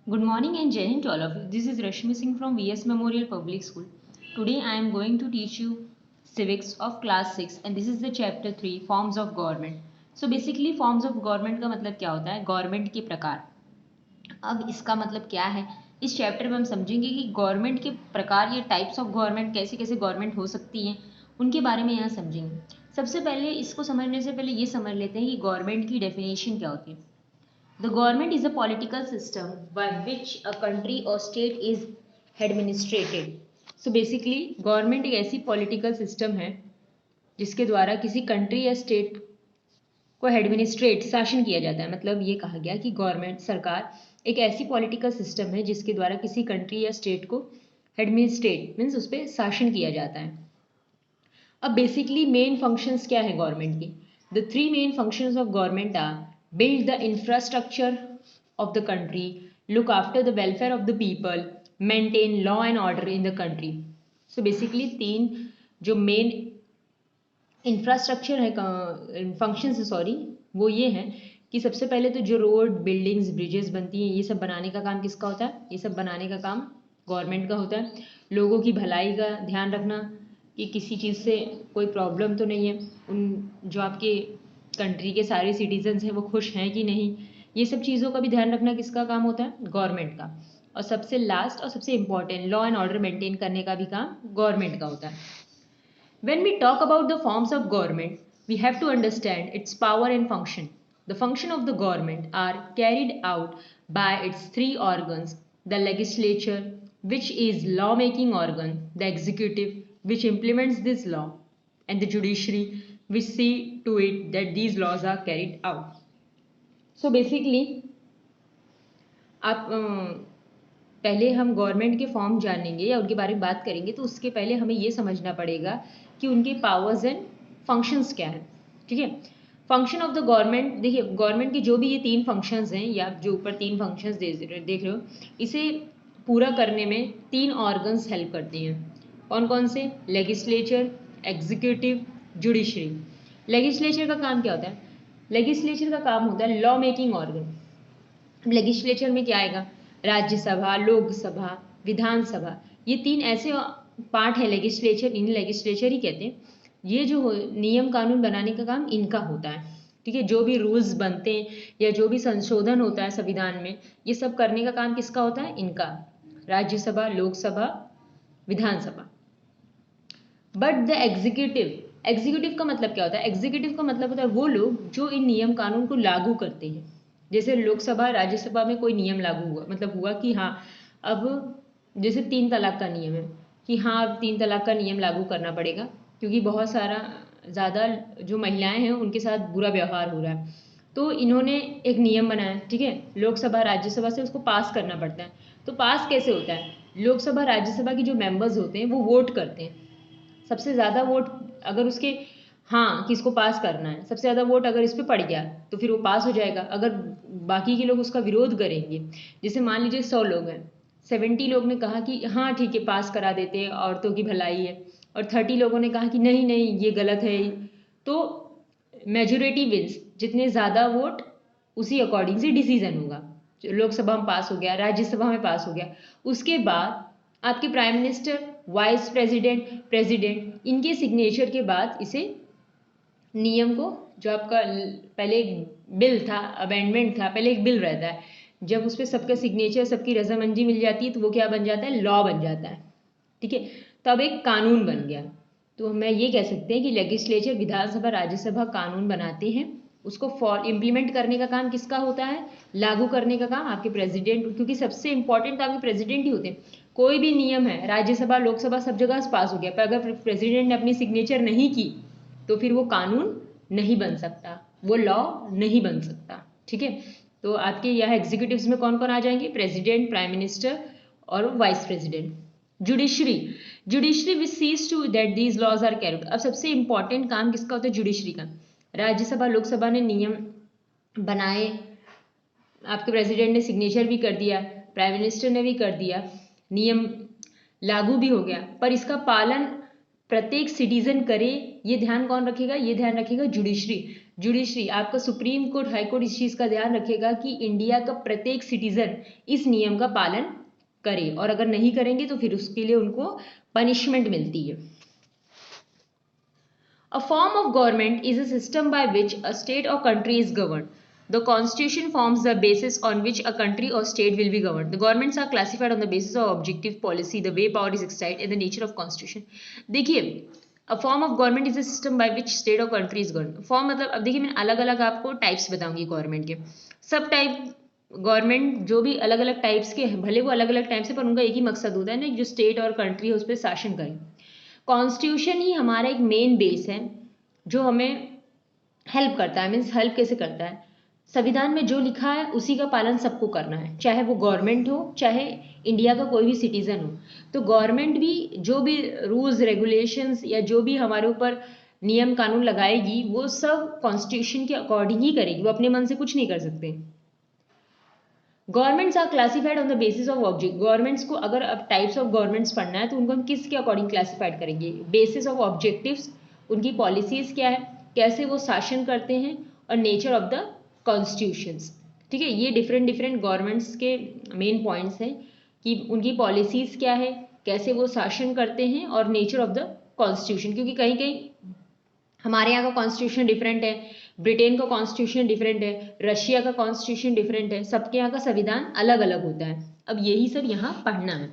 Good morning and Jai Hind to all of you. This is Rashmi Singh from VS Memorial Public School. Today I am going to teach you civics of class 6 and this is the chapter 3 forms of government. So basically forms of government का मतलब क्या होता है? Government के प्रकार. अब इसका मतलब क्या है? इस चैप्टर में हम समझेंगे कि गवर्नमेंट के प्रकार या टाइप्स ऑफ गवर्नमेंट कैसे कैसे गवर्नमेंट हो सकती हैं उनके बारे में यहाँ समझेंगे. सबसे पहले इसको समझने से पहले ये समझ लेते हैं कि गवर्नमेंट की डेफिनेशन क्या होती है. The government is a political system by which a country or state is administrated. So basically government एक ऐसी पॉलिटिकल सिस्टम है जिसके द्वारा किसी कंट्री या स्टेट को एडमिनिस्ट्रेट शासन किया जाता है. मतलब ये कहा गया कि गवर्नमेंट सरकार एक ऐसी पॉलिटिकल सिस्टम है जिसके द्वारा किसी कंट्री या स्टेट को एडमिनिस्ट्रेट मीन्स उस पर शासन किया जाता है. अब बेसिकली मेन फंक्शंस क्या है गवर्नमेंट की? The three main functions of government are build the infrastructure of the country, look after the welfare of the people, maintain law and order in the country. So basically तीन जो main infrastructure है functions sorry वो ये हैं कि सबसे पहले तो जो रोड बिल्डिंग्स ब्रिजेस बनती हैं ये सब बनाने का काम किसका होता है? ये सब बनाने का काम गवर्नमेंट का होता है. लोगों की भलाई का ध्यान रखना कि किसी चीज़ से कोई प्रॉब्लम तो नहीं है, उन जो आपके कंट्री के सारे सिटीजन्स हैं वो खुश हैं कि नहीं, ये सब चीज़ों का भी ध्यान रखना किसका काम होता है? गवर्नमेंट का. और सबसे लास्ट और सबसे important law and order maintain करने का भी काम गवर्नमेंट का होता है. When we talk about the forms of government, we have to understand its power and function. The function of the government are carried out by its three organs: the legislature, which is law-making organ; the executive, which implements this law; and the judiciary, which see to it that these laws are carried out. So basically, आप पहले हम government के form जानेंगे या उनके बारे में बात करेंगे तो उसके पहले हमें ये समझना पड़ेगा कि उनके पावर्स एंड फंक्शंस क्या हैं. ठीक है. फंक्शन ऑफ द गवर्नमेंट, देखिए गवर्नमेंट के जो भी ये तीन फंक्शंस हैं या जो ऊपर तीन फंक्शंस देख रहे हो, इसे पूरा करने में तीन ऑर्गन्स हेल्प करती हैं. कौन कौन से? Legislature, executive, judiciary. लेजिस्लेचर का काम क्या होता है? लेजिस्लेचर का काम होता है लॉ मेकिंग ऑर्गन. लेजिस्लेचर में क्या आएगा? राज्यसभा, लोकसभा, विधानसभा, ये तीन ऐसे पार्ट है लेजिस्लेचर, इन्हें लेजिस्लेचर ही कहते हैं. ये जो नियम कानून बनाने का काम इनका होता है. ठीक है. जो भी रूल्स बनते हैं या जो भी संशोधन होता है संविधान में, ये सब करने का काम किसका होता है? इनका. राज्यसभा, लोकसभा, विधानसभा. बट द एग्जीक्यूटिव का मतलब क्या होता है? एग्जीक्यूटिव का मतलब होता है वो लोग जो इन नियम कानून को लागू करते हैं. जैसे लोकसभा राज्यसभा में कोई नियम लागू हुआ, मतलब हुआ कि हाँ अब जैसे 3 तलाक का नियम है कि हाँ अब 3 तलाक का नियम लागू करना पड़ेगा क्योंकि बहुत सारा ज़्यादा जो महिलाएं हैं उनके साथ बुरा व्यवहार हो रहा है. तो इन्होंने एक नियम बनाया. ठीक है. लोकसभा राज्यसभा से उसको पास करना पड़ता है. तो पास कैसे होता है? लोकसभा राज्यसभा की जो मेंबर्स होते हैं वो वोट करते हैं. सबसे ज़्यादा वोट अगर उसके हाँ किसको पास करना है, सबसे ज़्यादा वोट अगर इस पर पड़ गया तो फिर वो पास हो जाएगा. अगर बाकी के लोग उसका विरोध करेंगे, जैसे मान लीजिए 100 लोग हैं, 70 लोग ने कहा कि हाँ ठीक है पास करा देते हैं, औरतों की भलाई है, और 30 लोगों ने कहा कि नहीं नहीं ये गलत है, तो मेजोरिटी विंस. जितने ज़्यादा वोट उसी अकॉर्डिंग से डिसीजन होगा. लोकसभा में पास हो गया, राज्यसभा में पास हो गया, उसके बाद आपके prime minister, vice president, president, इनके सिग्नेचर के बाद इसे नियम को, जो आपका पहले एक बिल था, अमेंडमेंट था, पहले एक बिल रहता है, जब उस पर सबका सिग्नेचर सबकी रजामंदी मिल जाती है तो वो क्या बन जाता है? लॉ बन जाता है. ठीक है. तब एक कानून बन गया. तो मैं ये कह सकते हैं कि लेजिस्लेचर, विधानसभा, राज्यसभा कानून बनाते हैं, उसको इम्प्लीमेंट करने का काम किसका होता है? लागू करने का काम आपके प्रेसिडेंट, क्योंकि सबसे इंपॉर्टेंट तो आपके प्रेसिडेंट ही होते हैं. कोई भी नियम है राज्यसभा लोकसभा सब जगह से पास हो गया, पर अगर प्रेसिडेंट ने अपनी सिग्नेचर नहीं की तो फिर वो कानून नहीं बन सकता, वो लॉ नहीं बन सकता. ठीक है. तो आपके यहाँ एग्जीक्यूटिव्स में कौन कौन आ जाएंगे? प्रेसिडेंट, प्राइम मिनिस्टर और vice president. Judiciary which sees to that these laws are carried. अब सबसे इंपॉर्टेंट काम किसका होता है? जुडिशरी का. राज्यसभा लोकसभा ने नियम बनाए, आपके प्रेसिडेंट ने सिग्नेचर भी कर दिया, प्राइम मिनिस्टर ने भी कर दिया, नियम लागू भी हो गया, पर इसका पालन प्रत्येक सिटीजन करे, ये ध्यान कौन रखेगा? ये ध्यान रखेगा जुडिशरी. जुडिशरी, आपका सुप्रीम कोर्ट, हाई कोर्ट इस चीज़ का ध्यान रखेगा कि इंडिया का प्रत्येक सिटीजन इस नियम का पालन करे, और अगर नहीं करेंगे तो फिर उसके लिए उनको पनिशमेंट मिलती है। A form of government is a system by which a state or country is governed. The constitution forms the basis on which a country or state will be governed. The governments are classified on the basis of objective policy, the way power is exercised, and the nature of constitution. देखिए, a form of government is a system by which state or country is governed. Form मतलब, अब देखिए मैं अलग अलग आपको types बताऊंगी government के। सब टाइप गवर्नमेंट जो भी अलग अलग टाइप्स के हैं, भले वो अलग अलग टाइप से, पर उनका एक ही मकसद होता है ना, जो स्टेट और कंट्री है उस पर शासन करें। कॉन्स्टिट्यूशन ही हमारा एक मेन बेस है जो हमें हेल्प करता है। मीन्स हेल्प कैसे करता है, संविधान में जो लिखा है उसी का पालन सबको करना है, चाहे वो गवर्नमेंट हो चाहे इंडिया का कोई भी सिटीजन हो। तो गवर्नमेंट भी जो भी रूल्स रेगुलेशंस या जो भी हमारे ऊपर नियम कानून लगाएगी वो सब कॉन्स्टिट्यूशन के अकॉर्डिंग ही करेगी, वो अपने मन से कुछ नहीं कर सकते। Governments are classified on the basis of object. Governments को अगर अब टाइप्स ऑफ गवर्नमेंट्स पढ़ना है तो उनको हम किसके अकॉर्डिंग क्लासिफाइड करेंगे, बेसिस ऑफ ऑब्जेक्टिव्स, उनकी पॉलिसीज क्या है, कैसे वो शासन करते हैं, और नेचर ऑफ द कॉन्स्टिट्यूशंस। ठीक है, ये डिफरेंट डिफरेंट गवर्नमेंट्स के मेन पॉइंट्स हैं कि उनकी पॉलिसीज क्या है, कैसे वो शासन करते हैं, और नेचर ऑफ द कॉन्स्टिट्यूशन। क्योंकि कहीं कहीं हमारे यहाँ का कॉन्स्टिट्यूशन डिफरेंट है, ब्रिटेन का कॉन्स्टिट्यूशन डिफरेंट है, रशिया का कॉन्स्टिट्यूशन डिफरेंट है, सबके यहाँ का संविधान अलग अलग होता है। अब यही सब यहाँ पढ़ना है।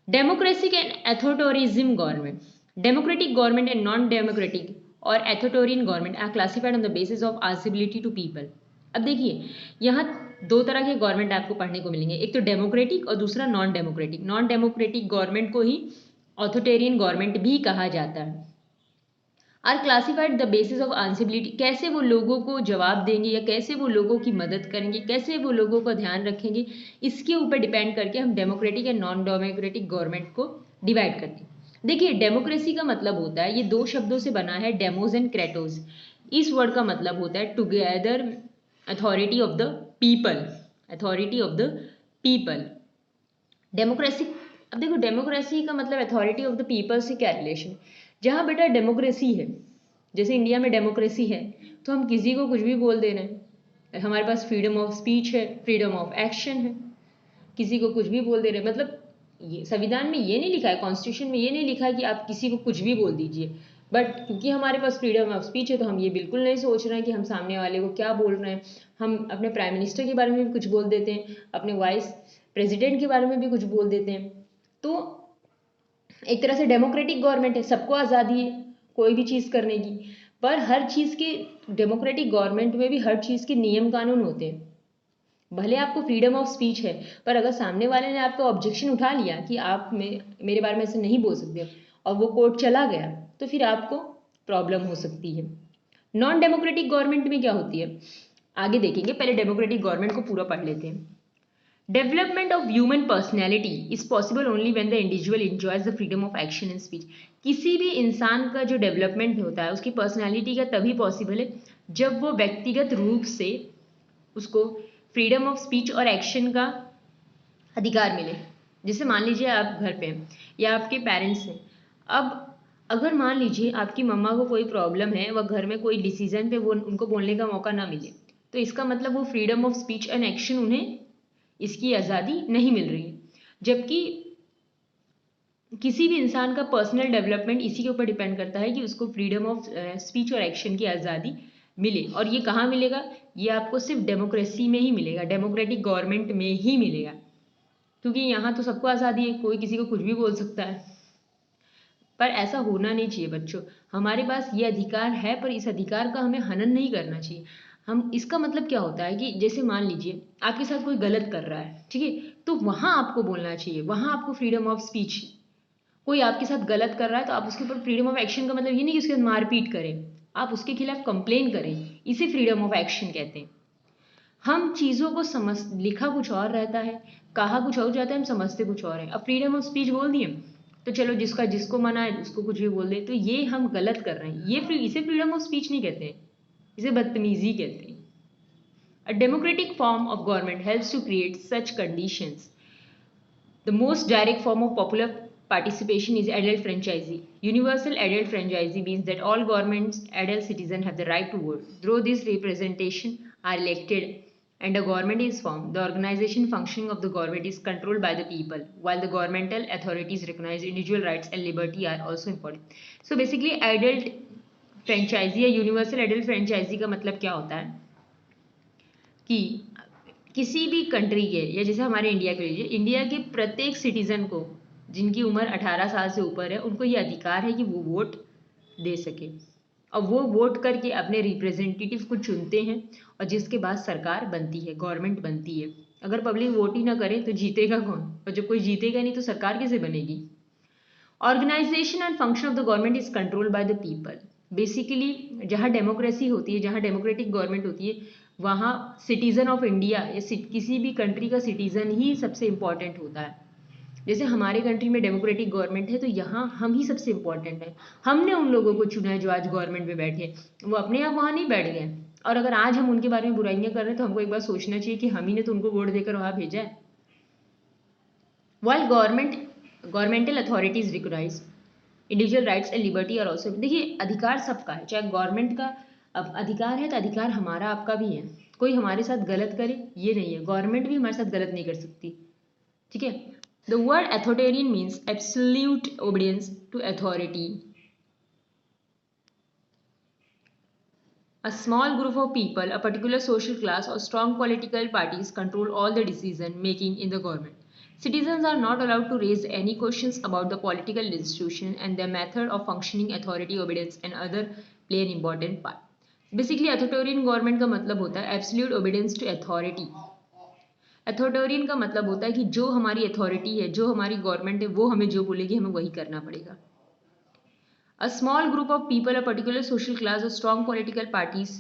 Democracy and authoritarianism government. Democratic government and non democratic और authoritarian government are classified on the basis of answerability to people. अब देखिए, यहाँ दो तरह के गवर्नमेंट आपको पढ़ने को मिलेंगे, एक तो डेमोक्रेटिक और दूसरा non democratic. Non democratic government को ही अथॉरिटरियन गवर्नमेंट भी कहा जाता है। Are classified the basis of answerability, कैसे वो लोगों को जवाब देंगे या कैसे वो लोगों की मदद करेंगे, कैसे वो लोगों का ध्यान रखेंगे, इसके ऊपर डिपेंड करके हम democratic and non democratic government को डिवाइड करते हैं। देखिए, डेमोक्रेसी का मतलब होता है, ये दो शब्दों से बना है, डेमोज एंड क्रेटोज। इस वर्ड का मतलब होता है together authority of the people, authority of the people. Democracy, अब देखो डेमोक्रेसी का मतलब अथॉरिटी ऑफ द पीपल से क्या रिलेशन। जहाँ बेटा डेमोक्रेसी है, जैसे इंडिया में डेमोक्रेसी है, तो हम किसी को कुछ भी बोल दे रहे हैं, हमारे पास फ्रीडम ऑफ स्पीच है, फ्रीडम ऑफ एक्शन है, किसी को कुछ भी बोल दे रहे हैं। मतलब ये संविधान में ये नहीं लिखा है, कॉन्स्टिट्यूशन में ये नहीं लिखा है कि आप किसी को कुछ भी बोल दीजिए, बट क्योंकि हमारे पास फ्रीडम ऑफ स्पीच है तो हम ये बिल्कुल नहीं सोच रहे हैं कि हम सामने वाले को क्या बोल रहे हैं। हम अपने प्राइम मिनिस्टर के बारे में भी कुछ बोल देते हैं, अपने वाइस प्रेसिडेंट के बारे में भी कुछ बोल देते हैं। तो एक तरह से डेमोक्रेटिक गवर्नमेंट है, सबको आज़ादी है कोई भी चीज़ करने की, पर हर चीज़ के डेमोक्रेटिक गवर्नमेंट में भी हर चीज़ के नियम कानून होते हैं। भले आपको फ्रीडम ऑफ स्पीच है, पर अगर सामने वाले ने आपको ऑब्जेक्शन उठा लिया कि आप मेरे बारे में ऐसे नहीं बोल सकते, और वो कोर्ट चला गया, तो फिर आपको प्रॉब्लम हो सकती है। नॉन डेमोक्रेटिक गवर्नमेंट में क्या होती है आगे देखेंगे, पहले डेमोक्रेटिक गवर्नमेंट को पूरा पढ़ लेते हैं। Development of human personality is possible only when the individual enjoys the freedom of action and speech. किसी भी इंसान का जो डेवलपमेंट होता है उसकी पर्सनैलिटी का तभी पॉसिबल है जब वो व्यक्तिगत रूप से उसको फ्रीडम ऑफ स्पीच और एक्शन का अधिकार मिले। जैसे मान लीजिए आप घर पे हैं या आपके पेरेंट्स हैं, अब अगर मान लीजिए आपकी मम्मा को कोई प्रॉब्लम है, वह घर में कोई डिसीजन पे वो उनको बोलने का मौका ना मिले, तो इसका मतलब वो freedom of speech and action उन्हें इसकी आज़ादी नहीं मिल रही है। जबकि किसी भी इंसान का पर्सनल डेवलपमेंट इसी के ऊपर डिपेंड करता है कि उसको फ्रीडम ऑफ स्पीच और एक्शन की आज़ादी मिले, और ये कहाँ मिलेगा, ये आपको सिर्फ डेमोक्रेसी में ही मिलेगा, डेमोक्रेटिक गवर्नमेंट में ही मिलेगा, क्योंकि यहाँ तो सबको आज़ादी है, कोई किसी को कुछ भी बोल सकता है। पर ऐसा होना नहीं चाहिए बच्चों, हमारे पास ये अधिकार है, पर इस अधिकार का हमें हनन नहीं करना चाहिए। हम, इसका मतलब क्या होता है कि जैसे मान लीजिए आपके साथ कोई गलत कर रहा है, ठीक है, तो वहाँ आपको बोलना चाहिए, वहाँ आपको फ्रीडम ऑफ स्पीच। कोई आपके साथ गलत कर रहा है तो आप उसके ऊपर फ्रीडम ऑफ एक्शन का मतलब ये नहीं कि उसके साथ मारपीट करें, आप उसके खिलाफ कंप्लेन करें, इसे फ्रीडम ऑफ एक्शन कहते हैं। हम चीज़ों को समझ, लिखा कुछ और रहता है, कहा कुछ और जाता है, हम समझते कुछ और है। अब फ्रीडम ऑफ स्पीच बोल दिए तो चलो जिसका जिसको मना है उसको कुछ भी बोल दे, तो ये हम गलत कर रहे हैं, ये इसे फ्रीडम ऑफ स्पीच नहीं कहते, इसे बदतमीजी कहते हैं। A democratic form of government helps to create such conditions. The most direct form of popular participation is adult franchisee. Universal adult franchisee means that all governments adult citizens have the right to vote. Though these representation are elected and a government is formed, the organization functioning of the government is controlled by the people, while the governmental authorities recognize individual rights and liberty are also important. So basically adult franchisee या universal adult franchise का मतलब क्या होता है कि किसी भी country के, या जैसे हमारे इंडिया के लीजिए, इंडिया के प्रत्येक सिटीजन को जिनकी उम्र 18 साल से ऊपर है उनको ये अधिकार है कि वो वोट दे सके, और वो वोट करके अपने रिप्रेजेंटेटिव को चुनते हैं और जिसके बाद सरकार बनती है, गवर्नमेंट बनती है। अगर पब्लिक वोट ही ना करे तो जीतेगा कौन, और जब कोई जीतेगा नहीं तो सरकार कैसे बनेगी। Organisation and function of the government is controlled by the people. Basically जहाँ डेमोक्रेसी होती है, जहाँ डेमोक्रेटिक गवर्नमेंट होती है, वहाँ सिटीजन ऑफ इंडिया या किसी भी कंट्री का सिटीजन ही सबसे इम्पॉर्टेंट होता है। जैसे हमारे कंट्री में डेमोक्रेटिक गवर्नमेंट है तो यहाँ हम ही सबसे इम्पोर्टेंट है। हमने उन लोगों को चुना है जो आज गवर्नमेंट में बैठे, वो अपने आप वहाँ नहीं बैठ गए। और अगर आज हम उनके बारे में बुराइयां कर रहे हैं तो हमको एक बार सोचना चाहिए कि हम ही ने तो उनको वोट देकर वहाँ भेजा है। While governmental authorities recognise individual rights and liberty और ऑल्सो, देखिए अधिकार सबका है, चाहे गवर्नमेंट का अधिकार है तो अधिकार हमारा आपका भी है। कोई हमारे साथ गलत करे ये नहीं है, गवर्नमेंट भी हमारे साथ गलत नहीं कर सकती, ठीक है। The word authoritarian means absolute obedience to authority. A small group of people, a particular social class or strong political parties control all the decision making in the government. Citizens are not allowed to raise any questions about the political institution and their method of functioning. Authority, obedience and other play an important part. Basically authoritarian government का मतलब होता है absolute obedience to authority. Authoritarian का मतलब होता है कि जो हमारी अथॉरिटी है, जो हमारी गवर्नमेंट है, वो हमें जो बोलेगी हमें वही करना पड़ेगा। A small group of people, a particular social class or strong political parties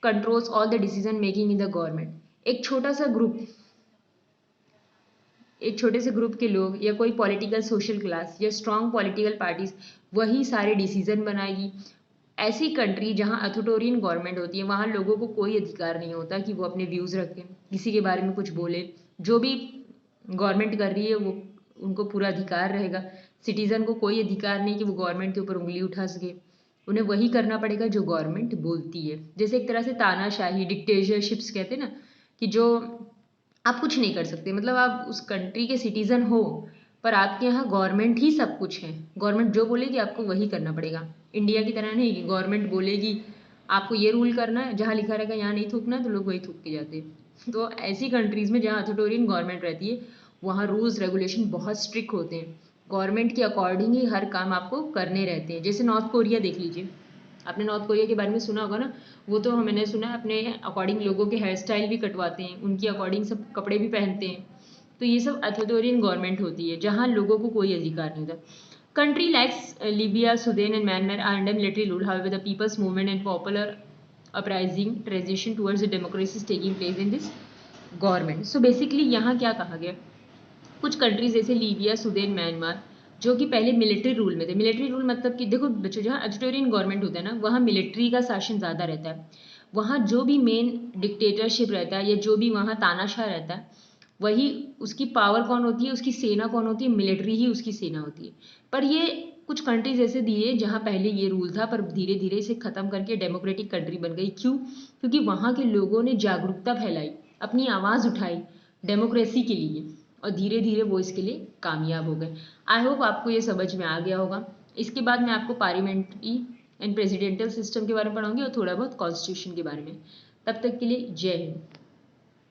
controls all the decision making in the government. एक छोटा सा ग्रुप, एक छोटे से ग्रुप के लोग या कोई पॉलिटिकल सोशल क्लास या स्ट्रॉन्ग पॉलिटिकल पार्टीज वही सारे डिसीजन बनाएगी। ऐसी कंट्री जहाँ अथॉरिटेरियन गवर्नमेंट होती है वहाँ लोगों को कोई अधिकार नहीं होता कि वो अपने व्यूज़ रखें, किसी के बारे में कुछ बोले। जो भी गवर्नमेंट कर रही है वो उनको पूरा अधिकार रहेगा। सिटीजन को कोई अधिकार नहीं कि वो गवर्नमेंट के ऊपर उंगली उठा सके, उन्हें वही करना पड़ेगा जो गवर्नमेंट बोलती है। जैसे एक तरह से तानाशाही, डिक्टेटरशिप्स कहते हैं ना, कि जो आप कुछ नहीं कर सकते, मतलब आप उस कंट्री के सिटीजन हो पर आपके यहाँ गवर्नमेंट ही सब कुछ है, गवर्नमेंट जो बोलेगी आपको वही करना पड़ेगा। इंडिया की तरह नहीं कि गवर्नमेंट बोलेगी आपको ये रूल करना है, जहाँ लिखा रहेगा यहाँ नहीं थूकना तो लोग वही थूक के जाते हैं। तो ऐसी कंट्रीज़ में जहाँ अथॉरिटेरियन गवर्नमेंट रहती है वहाँ रूल्स रेगुलेशन बहुत स्ट्रिक्ट होते हैं, गवर्नमेंट के अकॉर्डिंग ही हर काम आपको करने रहते हैं। जैसे नॉर्थ कोरिया देख लीजिए, आपने नॉर्थ कोरिया के बारे में सुना होगा ना, वो तो मैंने सुना है अपने अकॉर्डिंग लोगों के हेयर स्टाइल भी कटवाते हैं, उनके अकॉर्डिंग सब कपड़े भी पहनते हैं। तो ये सब अथॉरिटेरियन गवर्नमेंट होती है जहाँ लोगों को कोई अधिकार नहीं होता। Country likes Libya, Sudan and Myanmar are under military rule, however the peoples movement and popular uprising transition towards the democracy taking place in this government. So basically यहाँ क्या कहा गया, कुछ कंट्रीज जैसे लीबिया, सुदान, म्यांमार जो कि पहले military rule में थे। मिलिट्री रूल मतलब कि देखो बच्चों, जहाँ अथॉरिटेरियन गवर्नमेंट होता है ना वहाँ मिलिट्री का शासन ज़्यादा रहता है। वहाँ जो भी मेन डिक्टेटरशिप रहता है या जो भी वहाँ तानाशाह रहता है, वही उसकी पावर कौन होती है, उसकी सेना कौन होती है, मिलिट्री ही उसकी सेना होती है। पर ये कुछ कंट्रीज ऐसे दिए जहाँ पहले ये रूल था पर धीरे धीरे इसे ख़त्म करके डेमोक्रेटिक कंट्री बन गई। क्यों? क्योंकि वहाँ के लोगों ने जागरूकता फैलाई, अपनी आवाज़ उठाई डेमोक्रेसी के लिए और धीरे धीरे वो इसके लिए कामयाब हो गए। आई होप आपको ये समझ में आ गया होगा। इसके बाद मैं आपको पार्लियामेंट्री एंड प्रेसिडेंशियल सिस्टम के बारे में पढ़ाऊंगी और थोड़ा बहुत कॉन्स्टिट्यूशन के बारे में। तब तक के लिए जय हिंद।